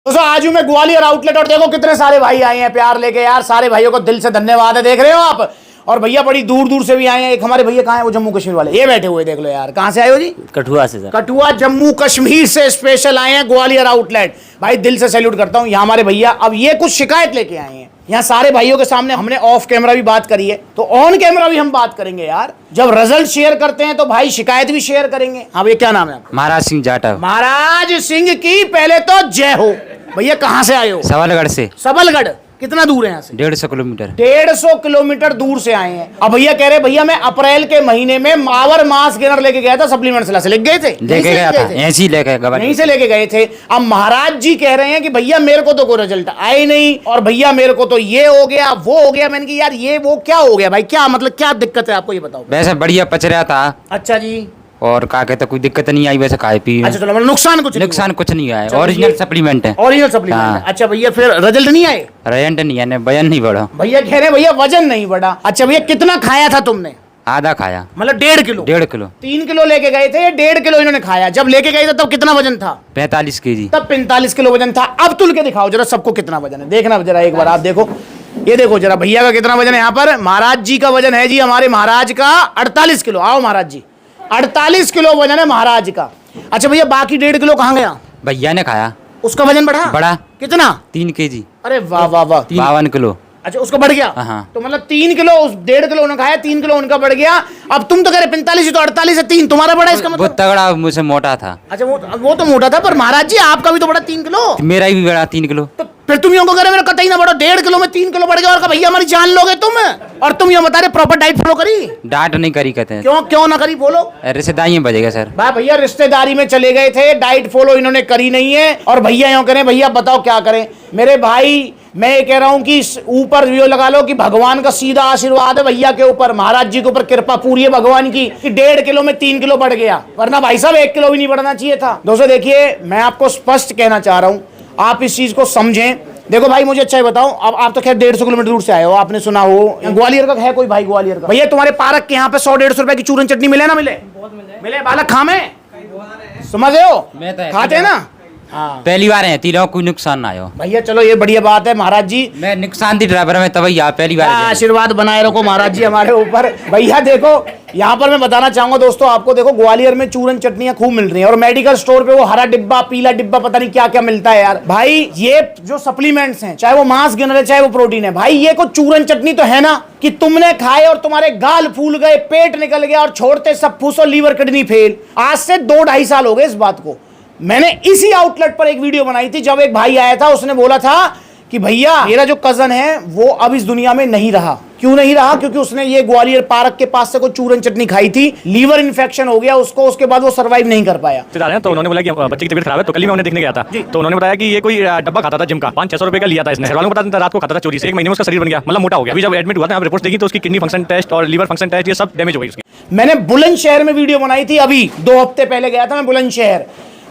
दोस्तों आज हूं मैं ग्वालियर आउटलेट और देखो कितने सारे भाई आए हैं प्यार लेके यार। सारे भाइयों को दिल से धन्यवाद है। देख रहे हो आप, और भैया बड़ी दूर दूर से भी आए हैं। एक हमारे भैया कहाँ है, वो जम्मू कश्मीर वाले, ये बैठे हुए देख लो यार। कहाँ से आए हो जी? कठुआ से सर। कठुआ जम्मू कश्मीर से स्पेशल आए हैं ग्वालियर आउटलेट। भाई दिल से सैल्यूट करता हूँ। यहाँ हमारे भैया अब ये कुछ शिकायत लेके आए हैं। यहाँ सारे भाइयों के सामने हमने ऑफ कैमरा भी बात करी है, तो ऑन कैमरा भी हम बात करेंगे यार। जब रिजल्ट शेयर करते हैं तो भाई शिकायत भी शेयर करेंगे। हाँ भैया क्या नाम है आपका? महाराज सिंह जाटा। महाराज सिंह की पहले तो जय हो। भैया कहाँ से आए हो? सबलगढ़ से। सबलगढ़ कितना दूर है यहाँ से? 150 किलोमीटर। 150 किलोमीटर दूर से आए हैं। अब भैया कह रहे भैया मैं अप्रैल के महीने में मावर मास गेनर लेके गया था, सप्लीमेंट से लेके गए थे, लेके गया था ऐसे ही लेके यहीं से लेके गए थे। अब महाराज जी कह रहे हैं कि भैया मेरे को तो कोई रिजल्ट आए नहीं, और भैया मेरे को तो ये हो गया वो हो गया। मैंने कहा यार ये वो क्या हो गया भाई, क्या मतलब क्या दिक्कत है आपको ये बताओ। वैसे बढ़िया पच रहा था। अच्छा जी। और का कहते कोई दिक्कत नहीं आई, वैसे खाए पी। अच्छा चलो, मतलब नुकसान कुछ नहीं आया। ओरिजिनल सप्लीमेंट है। ओरिजिनल सप्लीमेंट है। अच्छा भैया फिर रिजल्ट नहीं आए? रिजल्ट नहीं है, वजन नहीं बढ़ा। भैया कह रहे भैया वजन नहीं बढ़ा। अच्छा भैया कितना खाया था तुमने? आधा खाया, मतलब 1.5 किलो। 1.5 किलो। 3 किलो लेके गए थे, 1.5 किलो इन्होंने खाया। जब लेके गए थे तब कितना वजन था? 45 केजी। तब 45 किलो वजन था। अब तुल के दिखाओ जरा सबको कितना वजन है। देखना जरा एक बार आप देखो, ये देखो जरा भैया का कितना वजन है। यहाँ पर महाराज जी का वजन है जी, हमारे महाराज का 48 किलो। आओ महाराज जी, 48 किलो वजन है महाराज का। अच्छा भैया बाकी 1.5 किलो कहाँ गया? भैया ने खाया, उसका वजन बढ़ा कितना? 3 केजी। अरे वाह वाह वाह, 52 किलो। अच्छा उसका बढ़ गया। हाँ। तो मतलब 3 किलो, 1.5 किलो उन्होंने खाया, 3 किलो उनका बढ़ गया। अब तुम तो कह रहे 45, तो 48 है 3 तुम्हारा बढ़ा, इसका मतलब? वो तगड़ा मुझसे मोटा था। अच्छा वो तो मोटा था, पर महाराज जी आपका भी तो बढ़ा 3 किलो। मेरा भी बढ़ा 3 किलो। तो फिर तुम यूं कह रहे मेरा कतई ना बढ़ो, 1.5 किलो में 3 किलो बढ़ गया, और कहा भैया हमारी जान लोगे तुम। और तुम ये बता रहे प्रॉपर डाइट फॉलो करी? डाइट नहीं करी कहते हैं। क्यों ना करी बोलो? रिश्तेदारी में बजेगा सर। भैया रिश्तेदारी में चले गए थे, डाइट फॉलो इन्होंने करी नहीं है, और भैया यूं करें भैया बताओ क्या करें। मेरे भाई मैं ये कह रहा हूं कि ऊपर व्यू लगा लो कि भगवान का सीधा आशीर्वाद है भैया के ऊपर, महाराज जी के ऊपर कृपा पूरी है भगवान की कि 1.5 किलो में 3 किलो बढ़ गया, वरना भाई साहब 1 किलो भी नहीं बढ़ना चाहिए था। दोस्तों देखिए मैं आपको स्पष्ट कहना चाह रहा हूं, आप इस चीज को समझें। देखो भाई मुझे अच्छा ही बताओ, अब आप तो खैर 150 किलोमीटर दूर से आए हो, आपने सुना हो ग्वालियर का है कोई भाई ग्वालियर का? भैया तुम्हारे पार्क के यहाँ पे 100-150 रुपए की चूरन चटनी मिले ना? मिले बालक खामे समझे हो, खाते हैं ना? हाँ। पहली बार है, तीनों कोई नुकसान ना आयो। भैया चलो ये बढ़िया बात है महाराज जी। मैं नुकसान थी ड्राइवर में, तभी यहाँ पहली बार। आशीर्वाद बनाए रखो महाराज जी हमारे ऊपर। भैया देखो यहाँ पर मैं बताना चाहूंगा दोस्तों आपको, देखो ग्वालियर में चूरन चटनियां खूब मिल रही हैं, और मेडिकल स्टोर पे वो हरा डिब्बा पीला डिब्बा पता नहीं क्या क्या मिलता है यार। भाई ये जो सप्लीमेंट्स हैं, चाहे वो मांस गेनर है चाहे वो प्रोटीन है, भाई ये कोई चूरन चटनी तो है ना कि तुमने खाए और तुम्हारे गाल फूल गए, पेट निकल गया, और छोड़ते सब फूस और लीवर किडनी फेल। आज से 2-2.5 साल हो गए इस बात को। मैंने इसी आउटलेट पर एक वीडियो बनाई थी, जब एक भाई आया था उसने बोला था कि भैया मेरा जो कजन है वो अब इस दुनिया में नहीं रहा। क्यों नहीं रहा? क्योंकि उसने ये ग्वालियर पार्क के पास से कोई चूरन चटनी खाई थी, लीवर इन्फेक्शन हो गया उसको, उसके बाद वो सर्वाइव नहीं कर पाया। तो उन्होंने बोला कि बच्चे की तबीयत खराब है, तो कल ही मैं उन्हें देखने गया था, तो उन्होंने बताया कि ये कोई डब्बा खाता था जिम का, 500-600 रुपए का लिया था इसने। घरवालों को पता था, रात को खाता था चोरी से, 1 महीने में उसका शरीर बन गया, मतलब मोटा हो गया। अभी जब एडमिट हुआ था रिपोर्ट देखी तो उसकी किडनी फंक्शन टेस्ट और लीवर फंक्शन टेस्ट ये सब डैमेज हो गई उसकी। मैंने बुलंदशहर में वीडियो बनाई थी, अभी 2 हफ्ते पहले गया था मैं बुलंदशहर।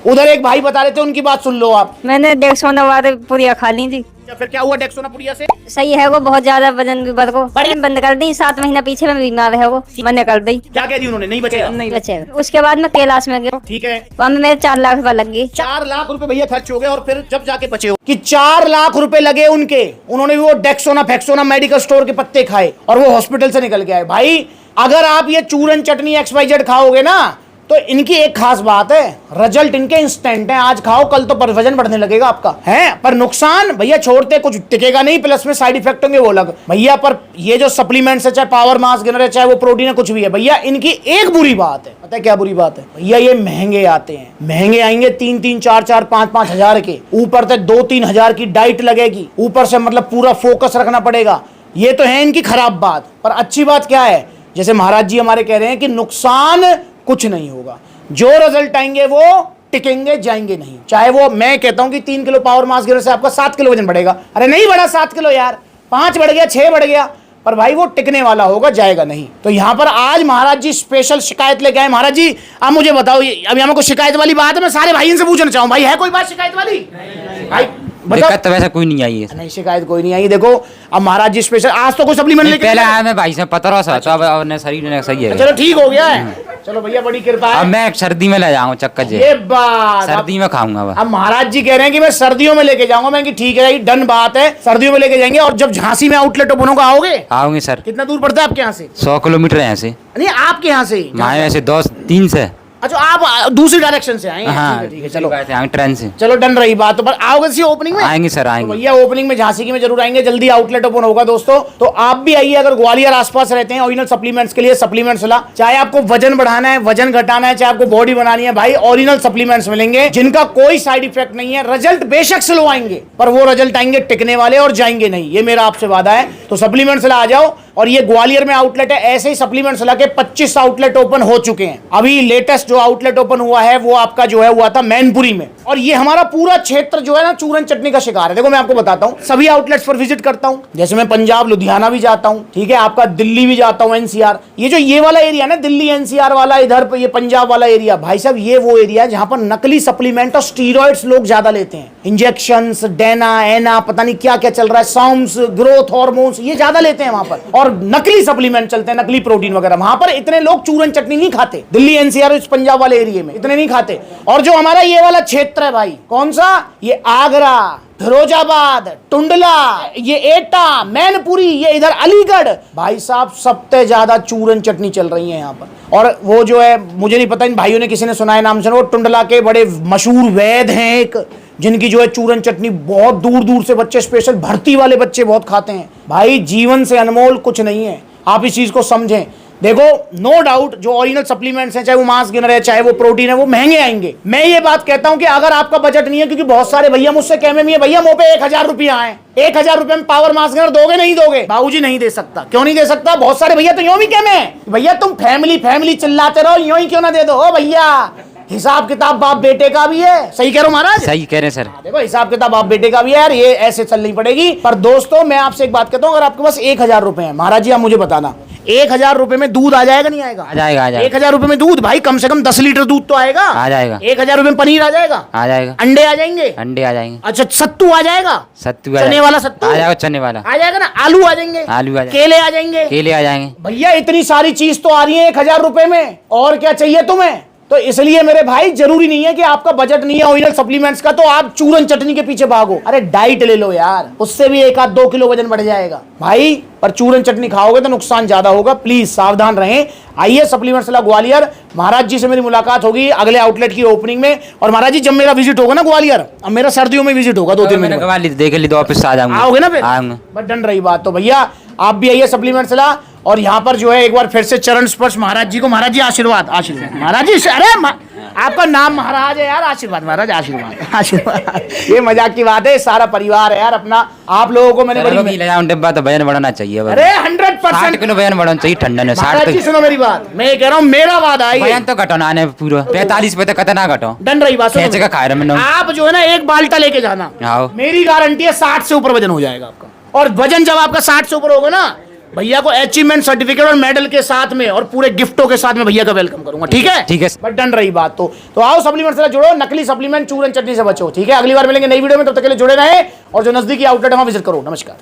उधर एक भाई बता रहे थे, उनकी बात सुन लो आप। मैंने डेक्सोना पुड़िया खा ली थी। फिर क्या हुआ डेक्सोना पुड़िया से? सही है वो, बहुत ज्यादा वजन भी बढ़ को बंद कर दी। 7 महीना पीछे में बीमार है वो, मैंने कर दी। क्या कह दी उन्होंने? नहीं बचेगा? नहीं बचेगा। उसके बाद मैं कैलाश में गया, ठीक है, वहाँ में मेरे 4 लाख रुपए लग गई। 4 लाख रुपए भैया खर्च हो गए, और फिर जब जाके बचे हो कि 4 लाख रुपए लगे उनके, उन्होंने भी वो डेक्सोना फैक्सोना मेडिकल स्टोर के पत्ते खाए और वो हॉस्पिटल से निकल के आए। भाई अगर आप ये चूरन चटनी XYZ खाओगे ना, तो इनकी एक खास बात है, रिजल्ट इनके इंस्टेंट है। आज खाओ कल तो वजन बढ़ने लगेगा आपका, है पर नुकसान भैया छोड़ते कुछ टिकेगा नहीं, प्लस में साइड इफेक्ट होंगे वो अलग भैया। पर ये जो सप्लीमेंट्स है, चाहे पावर मास गेनर है चाहे वो प्रोटीन है, कुछ भी है भैया, इनकी एक बुरी बात है, पता है क्या बुरी बात है भैया? ये महंगे आते हैं, महंगे आएंगे 3-3, 4-4, 5-5 हजार के, ऊपर से 2-3 हजार की डाइट लगेगी, ऊपर से मतलब पूरा फोकस रखना पड़ेगा। ये तो है इनकी खराब बात। पर अच्छी बात क्या है, जैसे महाराज जी हमारे कह रहे हैं कि नुकसान कुछ नहीं होगा, जो रिजल्ट आएंगे वो टिकेंगे, जाएंगे नहीं। चाहे वो मैं कहता हूं कि 3 किलो पावर मास गेनर से आपका 7 किलो वजन बढ़ेगा, अरे नहीं बढ़ा 7 किलो यार, 5 बढ़ गया, 6 बढ़ गया, पर भाई वो टिकने वाला होगा, जाएगा नहीं। तो यहाँ पर आज महाराज जी स्पेशल शिकायत लेके आए। महाराज जी अब मुझे बताओ, अभी हमें कोई शिकायत वाली बात है? मैं सारे भाइयों से पूछना चाहूँ, भाई है कोई बात शिकायत वाली? भाई दिक्कत तो वैसे कोई नहीं आई है। नहीं शिकायत कोई नहीं आई। देखो अब महाराज जी स्पेशल आज तो कोई सप्लीमेंट लेके पहले आया मैं भाई से 15 सा, तो अब शरीर सही है। चलो ठीक हो गया है। चलो भैया बड़ी कृपा अब है। मैं सर्दी में ले जाऊंगा चक्कर ये जे बात सर्दी में खाऊंगा अब। अब महाराज जी कह रहे हैं कि मैं सर्दियों में लेके जाऊंगा। मैं कि ठीक है, डन बात है, सर्दियों में लेके जाएंगे। और जब झांसी में आउटलेट ओपन होगा आओगे? आओगे सर। कितना दूर पड़ता है आपके यहाँ से? 100 किलोमीटर है यहाँ से। नहीं, आपके यहाँ से? माए वैसे 2-3 से। अच्छा, आप दूसरी डायरेक्शन से आए हैं? हाँ ठीक है, चलो ट्रेन से। चलो डन रही बात। तो पर आओगे सी ओपनिंग में? आएंगे सर, तो आएंगे। भैया ओपनिंग में झांसी की में जरूर आएंगे। जल्दी आउटलेट ओपन होगा दोस्तों, तो आप भी आइए। अगर ग्वालियर आसपास रहते हैं, ओरिजिनल सप्लीमेंट्स के लिए सप्लीमेंट्स ला। चाहे आपको वजन बढ़ाना है, वजन घटाना है, चाहे आपको बॉडी बनानी है, भाई ओरिजिनल सप्लीमेंट्स मिलेंगे जिनका कोई साइड इफेक्ट नहीं है। रिजल्ट बेशक स्लो आएंगे, पर वो रिजल्ट आएंगे टिकने वाले और जाएंगे नहीं। ये मेरा आपसे वादा है। तो सप्लीमेंट्स ला आ जाओ। और ये ग्वालियर में आउटलेट है। ऐसे ही सप्लीमेंट्स ला के 25 आउटलेट ओपन हो चुके हैं। अभी लेटेस्ट जो आउटलेट ओपन हुआ है वो आपका जो है हुआ था मैनपुरी में। और ये हमारा पूरा क्षेत्र जो है ना चूरन चटनी का शिकार है। देखो मैं आपको बताता हूँ, सभी आउटलेट्स पर विजिट करता हूँ। जैसे मैं पंजाब लुधियाना भी जाता हूँ, ठीक है, आपका दिल्ली भी जाता हूँ, एनसीआर। ये जो ये वाला एरिया ना, दिल्ली एनसीआर वाला, इधर ये पंजाब वाला एरिया, भाई साहब ये वो एरिया है जहां पर नकली सप्लीमेंट और स्टीरॉइड्स लोग ज्यादा लेते हैं। इंजेक्शंस, डेना एना, पता नहीं क्या क्या चल रहा है, सॉम्स, ग्रोथ हार्मोन्स, ये ज्यादा लेते हैं वहां पर। और नकली सप्लीमेंट चलते हैं, नकली प्रोटीन वगैरह। वहां पर इतने लोग चूरन चटनी नहीं खाते। दिल्ली एनसीआर इस पंजाब वाले एरिया में इतने नहीं खाते। और जो हमारा ये वाला क्षेत्र है भाई, कौन सा, ये आगरा, फिरोजाबाद, टुंडला, ये एटा, मैनपुरी, ये इधर अलीगढ़, भाई साहब सबसे ज्यादा चूरन चटनी चल रही है यहाँ पर। और वो जो है, मुझे नहीं पता इन भाइयों ने किसी ने सुना है नाम सुना, वो टुंडला के बड़े मशहूर वैद्य हैं एक, जिनकी जो है चूरन चटनी बहुत दूर दूर से बच्चे, स्पेशल भर्ती वाले बच्चे बहुत खाते हैं। भाई जीवन से अनमोल कुछ नहीं है, आप इस चीज को समझें। देखो नो डाउट जो ओरिजिनल सप्लीमेंट्स हैं, चाहे वो मास गेनर है, चाहे वो प्रोटीन है, वो महंगे आएंगे। मैं ये बात कहता हूं कि अगर आपका बजट नहीं है, क्योंकि बहुत सारे भैया मुझसे कहने में, भैया मुंह पे 1000 रुपया आए, 1000 रुपए में पावर मास गेनर दोगे? नहीं दोगे बाबूजी, नहीं दे सकता। क्यों नहीं दे सकता? बहुत सारे भैया तो यूं भी कहने भैया तुम फैमिली फैमिली चिल्लाते रहो, यूं ही क्यों ना दे दो? ओ भैया हिसाब किताब बाप बेटे का भी है। सही कह रहा हूं महाराज? सही कह रहे हैं सर। देखो हिसाब किताब बाप बेटे का भी है यार, ये ऐसे चलनी पड़ेगी। पर दोस्तों मैं आपसे एक बात कहता हूं, अगर आपके पास 1000 रुपए है, महाराज जी आप मुझे बताना, 1000 रुपए में दूध आ जाएगा नहीं आएगा? आ जाएगा, आ जाएगा। 1000 रुपए में दूध, भाई कम से कम 10 लीटर दूध तो आएगा। आ जाएगा। 1000 रुपए में पनीर आ जाएगा? आ जाएगा। अंडे आ जाएंगे? अंडे आ जाएंगे। अच्छा सत्तू आ जाएगा? सत्तू चने वाला सत्तू आ जाएगा। चने वाला आ जाएगा ना? आलू आ जाएंगे? आलू आ जाएगा। केले आ जाएंगे? केले आ जाएंगे। भैया इतनी सारी चीज तो आ रही है 1000 रुपए में, और क्या चाहिए तुम्हें? तो इसलिए मेरे भाई जरूरी नहीं है कि आपका बजट नहीं है ओरिजिनल सप्लीमेंट्स का तो आप चूरन चटनी के पीछे भागो। अरे डाइट ले लो यार, उससे भी 1-2 किलो वजन बढ़ जाएगा भाई। पर चूरन चटनी खाओगे तो नुकसान ज्यादा होगा। प्लीज सावधान रहें। आइए सप्लीमेंट्स ला ग्वालियर, महाराज जी से मेरी मुलाकात होगी अगले आउटलेट की ओपनिंग में। और महाराज जी जब मेरा विजिट होगा ना ग्वालियर, अब मेरा सर्दियों में विजिट होगा 2-3 महीने बाद, देख ली तो ऑफिस आ जाऊंगा। आओगे ना फिर? आऊंगा। बस डन रही बात। तो भैया आप भी आइए सप्लीमेंट्स ला। और यहाँ पर जो है एक बार फिर से चरण स्पर्श महाराज जी को। महाराज जी आशीर्वाद, आशीर्वाद महाराज जी। अरे आपका नाम महाराज है यार, आशीर्वाद महाराज, आशीर्वाद आशीर्वाद। ये मजाक की बात है, सारा परिवार है यार अपना। आप लोगों को मैंने बड़ी डिब्बा तो वजन बढ़ाना चाहिए। अरे 100% 60 किलो वजन बढ़ाना चाहिए ठंडा में। 60 महाराज जी सुनो मेरी बात, मैं ये कह रहा हूँ मेरा वादा है वजन तो घटाना है पूरा 45 पे तो कितना घटो। डन रही बात। कैसे का खा रहे हैं आप जो है ना एक बाल्टा लेके जाना, मेरी गारंटी है 60 से ऊपर वजन हो जाएगा आपका। और वजन जब आपका 60 से ऊपर होगा ना, भैया को अचीवमेंट सर्टिफिकेट और मेडल के साथ में और पूरे गिफ्टों के साथ में भैया का वेलकम करूंगा। ठीक है? ठीक है। बट डन रही बात। तो आओ सप्लीमेंट से जुड़ो, नकली सप्लीमेंट चूरन चटनी से बचो। ठीक है, अगली बार मिलेंगे नई वीडियो में, तब तक के लिए जुड़े रहे और जो नजदीकी आउटलेट है वहां विजिट करो। नमस्कार।